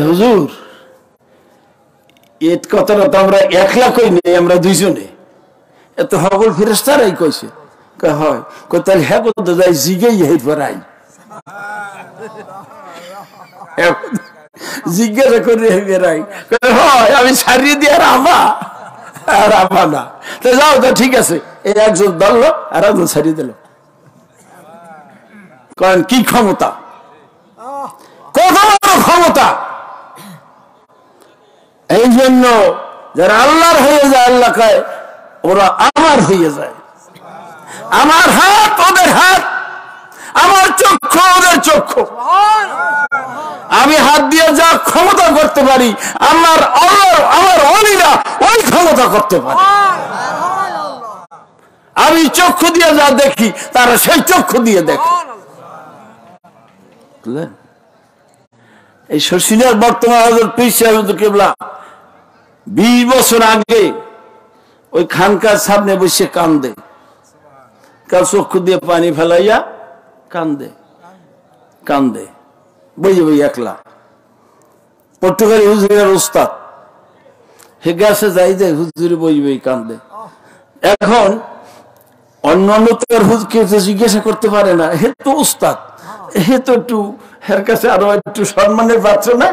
হুজুর এত কথাটা তো আমরা একলা কই নেই, আমরা দুইজনে। এত সকল ফেরেশতারাই কইছে। হয় তাহলে হ্যাঁ করতে যাই জিজ্ঞাই পড়াই, জিজ্ঞাসা করে বেড়াই। হয় আমি ছাড়িয়ে দিয়ে আর আবা না, তো যাও তো ঠিক আছে। এই একজন ধরলো আর একজন ছাড়িয়ে দিল। কারণ কি ক্ষমতা, কত বড় ক্ষমতা! এই জন্য যারা আল্লাহর হয়ে যায়, আল্লাহ কয় ওরা আমার হয়ে যায়। আমার হাত ওদের হাত, আমার চক্ষু ওদের চক্ষু। আমি হাত দিয়ে যা ক্ষমতা করতে পারি আমার অলিরা ওই ক্ষমতা করতে পারে। আমি চক্ষু দিয়ে যা দেখি তারা সেই চক্ষু দিয়ে দেখে। এই শর্ষিনার বর্তমান হযরত পীর সাহেব কিবলা 20 বছর আগে ওই খানকার সামনে বসে কান্দে, কার চক্ষু দিয়ে পানি ফেলাইয়া কান্দে বই একলা। পর্তুগালি হুজুরের উস্তাদ হে গাছে যাই যায় হুজুরে বই কান্দে। এখন অন্যান্য তো হুজুরকে জিজ্ঞাসা করতে পারে না, হে তো উস্তাদ, হে তো একটু হের কাছে আরো একটু সম্মানের পাত্র না।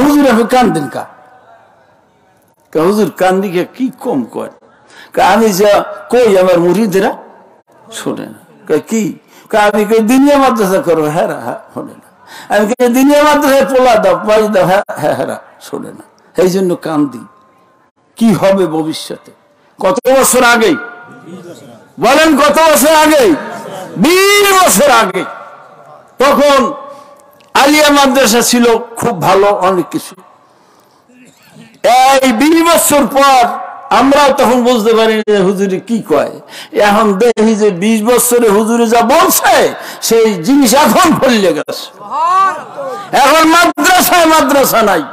হুজুর আমি কান্দেন হুজুর কান্দিকে কি কম কয়? আমি যা কই আমার মুরিদেরা শোনে না। কি আমি দিনিয়া মাদ্রাসা করবো, হ্যাঁ শোনে না। আমি দিনিয়া মাদ্রাসায় পোলা দাও পাই দাও, হ্যাঁ শোনে না। এই জন্য কান্দি। কি হবে ভবিষ্যতে? কত বছর আগে বলেন, কত বছর আগে? 20 বছর আগে। তখন আলিয়া মাদ্রাসা ছিল খুব ভালো, অনেক কিছু। এই 20 বছর পর আমরা তখন বুঝতে পারি যে হুজুরে কি কয়। এখন দেখি যে 20 বছরে হুজুরে যা বলছে সেই জিনিস এখন ফলে গেছে। এখন মাদ্রাসা নাই,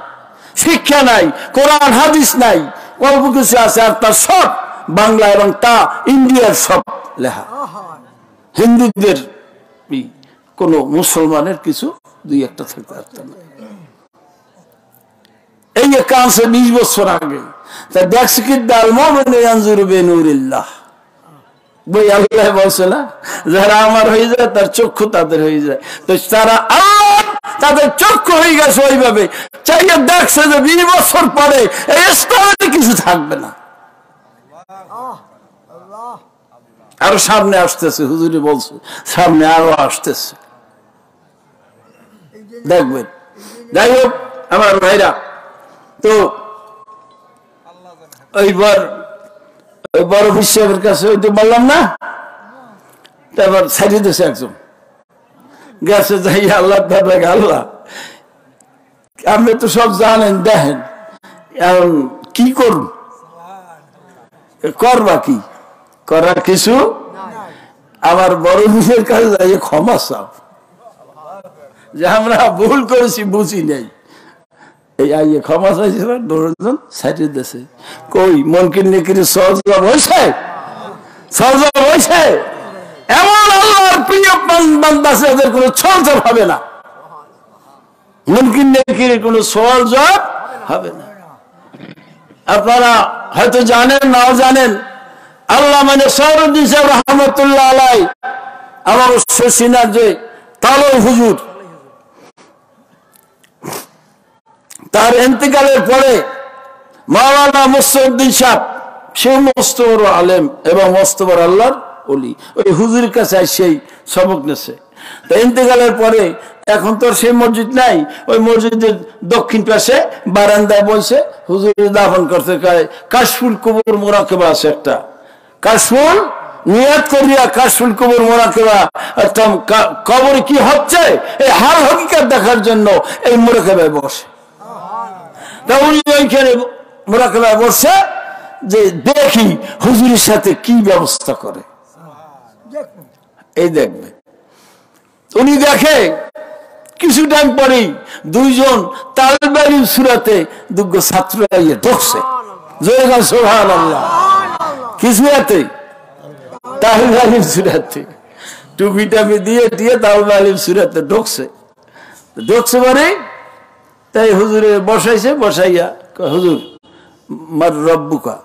শিক্ষা নাই, কোরআন হাদিস নাই, অল্প কিছু আছে। আর তার সব বাংলা এবং তা ইন্ডিয়ার সব লেখা। হিন্দুদের কোন মুসলমানের কিছু দুই একটা থাকতে পারত না। এই কাছে 20 বছর আগে তা দেখছি কি দাল মুমিনু ইয়ানজুরু বিনুরিল্লাহ। বই আল্লাহ বলছে না, যারা আমার হয়ে যায় তার চক্ষু তাদের হয়ে যায়। তো তারা তাদের চক্ষু হয়ে গেছে ওইভাবে, চাইয়ে দেখছে যে 20 বছর পরে এই স্তরে কিছু থাকবে না। আরো সামনে আসতেছে, হুজুরি বলছে সামনে আরো আসতেছে, দেখবেন। যাই হোক আমার ভাইরা, তো ওইবার ওই বড় বিশ্বের কাছে ওই তো বললাম না, তারপর ছাড়িয়ে দিয়েছে একজন গেছে। যাই আল্লাহ আল্লাহ আপনি তো সব জানেন, দেখেন এখন কি করুন, করবা কি? করার কিছু। আমার বড় বিশ্বের কাছে যাই ক্ষমা চাও যে আমরা ভুল করেছি, বুঝি নাই। এই আইয়ে ক্ষমা চাইছিল, দৌড়জন ছাড়িয়ে দিয়েছে। কই মনকির নেকির সহজব হয়েছে, সহজব হয়েছে। এমন আল্লাহর প্রিয় বান্দা আছে এদের কোনো সহজব হবে না, মনকির নেকির কোনো সহজব হবে না। আপনারা হয়তো জানেন নাও জানেন, আল্লাহ মানে সরুদ্দিন সাহেব রহমতুল্লাহ আলাই আমার শশিনার যে তালই হুজুর, তার ইন্তেকালের পরে মাওলানা মুসলিউদ্দিন সাহেব, সে মস্ত বড় আলেম এবং মস্ত বড় আল্লাহর ওলি, ওই হুজুরের কাছে সেই সবক নেছে। তা ইন্তেকালের পরে এখন তো সেই মসজিদ নাই, ওই মসজিদের দক্ষিণ পাশে বারান্দায় বসে হুজুরের দাফন করতে কাশফুল কবর মোরাকেবা আছে একটা, কাশফুল নিয়াত করিয়া কাশফুল কবর মোরাকেবা একটা কবরে কি হচ্ছে এই হাল হকিকত দেখার জন্য এই মোরাকেবায় বসে। তা উনি ওইখানে মোরাকেবায় বসে যে দেখি হুজুরের সাথে কি ব্যবস্থা করে, এই দেখবে। উনি দেখে কিছু টাইম পরেই দুইজন তালবাড়ি সুরাতে দুগ্গ ছাত্র ঢুকছে, জোরে গান সুবহানাল্লাহ। কি সুরাতে? তালবাড়ি সুরাতে, টুপি টাপি দিয়ে তালবাড়ি সুরাতে ঢুকছে। পরে তাই হুজুরে বসাইছে, বসাইয়া হুজুর মার রব্বুকা,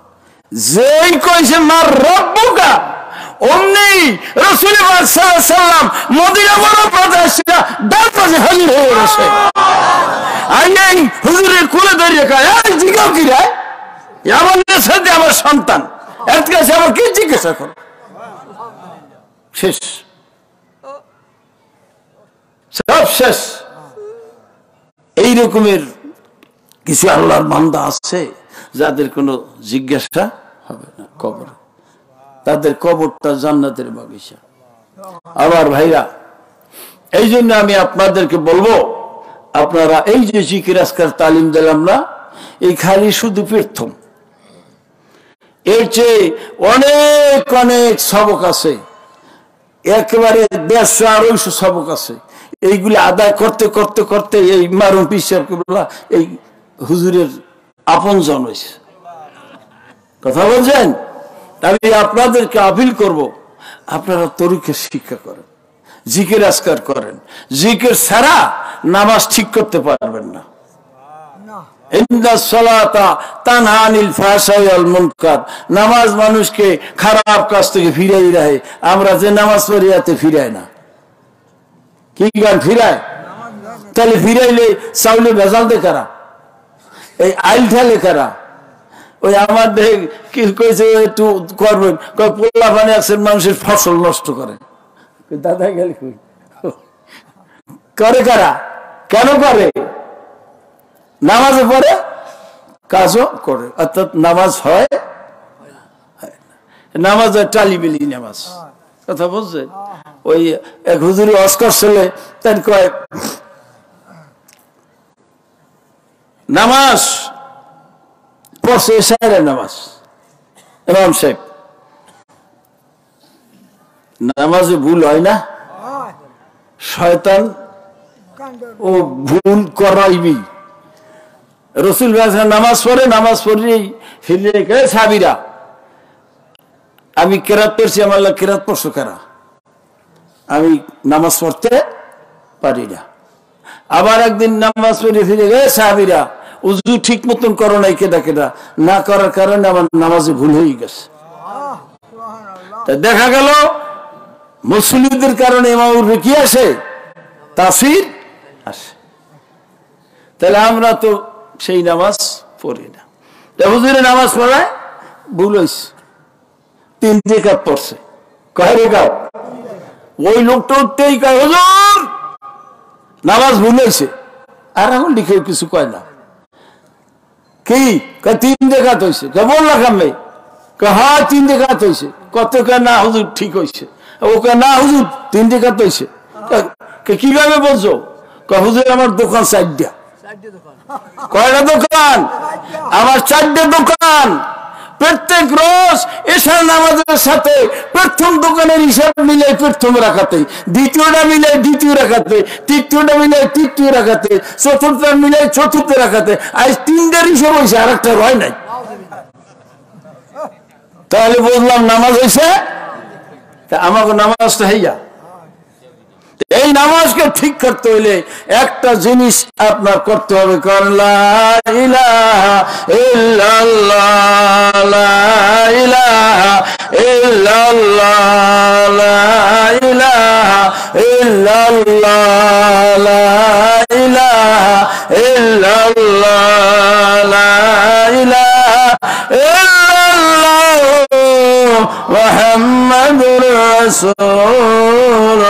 যেই কইছে মার রব্বুকা অমনি রাসূল পাক সাল্লাল্লাহু আলাইহি সাল্লাম মদিনা বড় প্রদেশে ডান পাশে হাজির হয়ে গেছে। আইন হুজুরের কোলে ধরে কয়, এই জিগাও কি রে, আমার সাথে আমার সন্তান, এর কাছে আমার কি জিজ্ঞাসা করো? শেষ, সব শেষ। এই রকমের কিছু আল্লাহর বান্দা আছে যাদের কোনো জিজ্ঞাসা হবে না কবর, তাদের কবরটা জান্নাতের বাগিচা। আমার ভাইরা, এই জন্য আমি আপনাদেরকে বলবো, আপনারা এই যে জিকির আজকার তালিম দিলাম না, এই খালি শুধু প্রথম, এর চেয়ে অনেক অনেক সবক আছে, একেবারে 150-250 সবক আছে। এইগুলি আদায় করতে করতে করতে এই মারুম পিসাব এই হুজুরের আপন জন হয়েছে। কথা বলছেন? আমি আপনাদেরকে আপিল করব, আপনারা তরিকা শিক্ষা করেন, জিকির আজকার করেন। জিকির ছাড়া নামাজ ঠিক করতে পারবেন না। নামাজ মানুষকে খারাপ কাজ থেকে ফিরাই রাখে। আমরা যে নামাজ পড়ি এতে ফিরায় না, কি গান ফিরায়? তাহলে ফিরাইলে চাউলে ভেজাল দে কারা, এই আইল ঠেলে কারা? ওই আমার দেহে কি কইছে একটু করবেন, পোলা পানি আছে মানুষের ফসল নষ্ট করে, দাদা গেলে করে কারা? কেন করে? নামাজে পড়ে, কাজও করে, অর্থাৎ নামাজ হয়, নামাজ হয় টালিবিলি নামাজ। কথা বলছে? ওই এক হুজুরি অস্কার ছেলে তাই কয়, নামাজ পড়ছে এশারের নামাজ, ইমাম সাহেব নামাজে ভুল হয় না, শয়তান ও ভুল করাইবি। রসুল নামাজ পড়ে, নামাজ পড়লেই ফিরে সাবিরা, আমি কেরাত পড়ছি, আমার কেরাত পড়ছো কারা? আমি নামাজ পড়তে পারি না। আবার একদিন নামাজ পড়ে ফিরে গে সাহাবীরা, উজু ঠিক মতন করো নাই, কেডা কেডা না করার কারণে আমার নামাজে ভুল হয়ে গেছে। তা দেখা গেল মুসলিমদের কারণে ইমামের কি আসে? তাসির আসে। তাহলে আমরা তো সেই নামাজ পড়ি না। হুজুরে নামাজ পড়ায় ভুল হয়েছে, 3 রাকাত পড়ছে। কয় রাকাত? ওই লোকটা উঠতেই কয়, হুজুর নামাজ ভুল হয়েছে। আর এখন লিখে কিছু কয় না, কি 3 রাকাত হয়েছে। কেমন লাগামে? হ্যাঁ 3 রাকাত হয়েছে। কত কয় না হুজুর ঠিক হয়েছে। ও কয় না হুজুর 3 রাকাত হয়েছে। কিভাবে বলছো? হুজুর আমার দোকান 4টা। কয়টা দোকান? আমার 4টে দোকান। প্রত্যেক রোজ এশার নামাজের সাথে প্রথম দোকানের হিসাব মিলে প্রথম রাখাতে, দ্বিতীয়টা মিলে দ্বিতীয় রাখাতে, তৃতীয়টা মিলে তৃতীয় রাখাতে, চতুর্থ মিলে চতুর্থ রাখাতে। আজ 3টার হিসাব হয়েছে, আর একটা হয় নাই। তাহলে বুঝলাম নামাজ হয়েছে। তা আমাকে নামাজটা হইয়া, এই নামাজকে ঠিক করতে হইলে একটা জিনিস আপনার করতে হবে, লা ইলাহা ইল্লাল্লাহ, লা ইলাহা ইল্লাল্লাহ, লা ইলাহা ইল্লাল্লাহ, লা ইলাহা ইল্লাল্লাহ, রাসূলুল্লাহ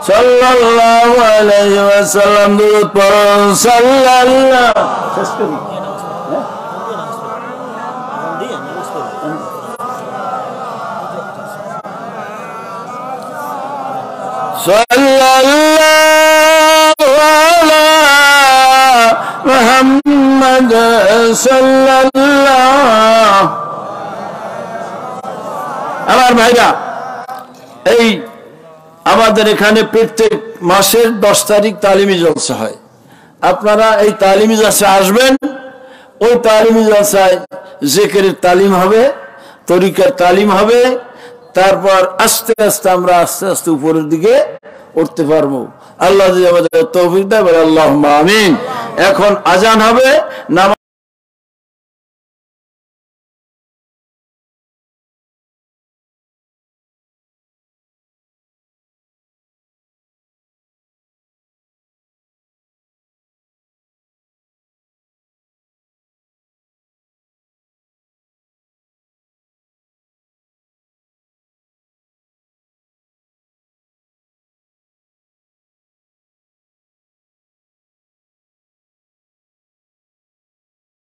সাল্লাল্লাহু আলাইহি ওয়াসাল্লাম দুরূদ পড়ুন সাল্লাল্লাহু সাল্লাল্লাহু আলা মুহাম্মদ সাল্লাল্লাহু। আমার ভাইরা, এই আমাদের এখানে প্রত্যেক মাসের 10 তারিখ তালিমি জলসা হয়। আপনারা এই তালিমি জলসা আসবেন। ওই তালিমি জলসায় জিকিরের তালিম হবে, তরিকার তালিম হবে। তারপর আস্তে আস্তে আমরা আস্তে আস্তে উপরের দিকে উঠতে পারবো। আল্লাহ যদি আমাদের তৌফিক দেয়, আল্লাহুম্মা আমিন। এখন আজান হবে।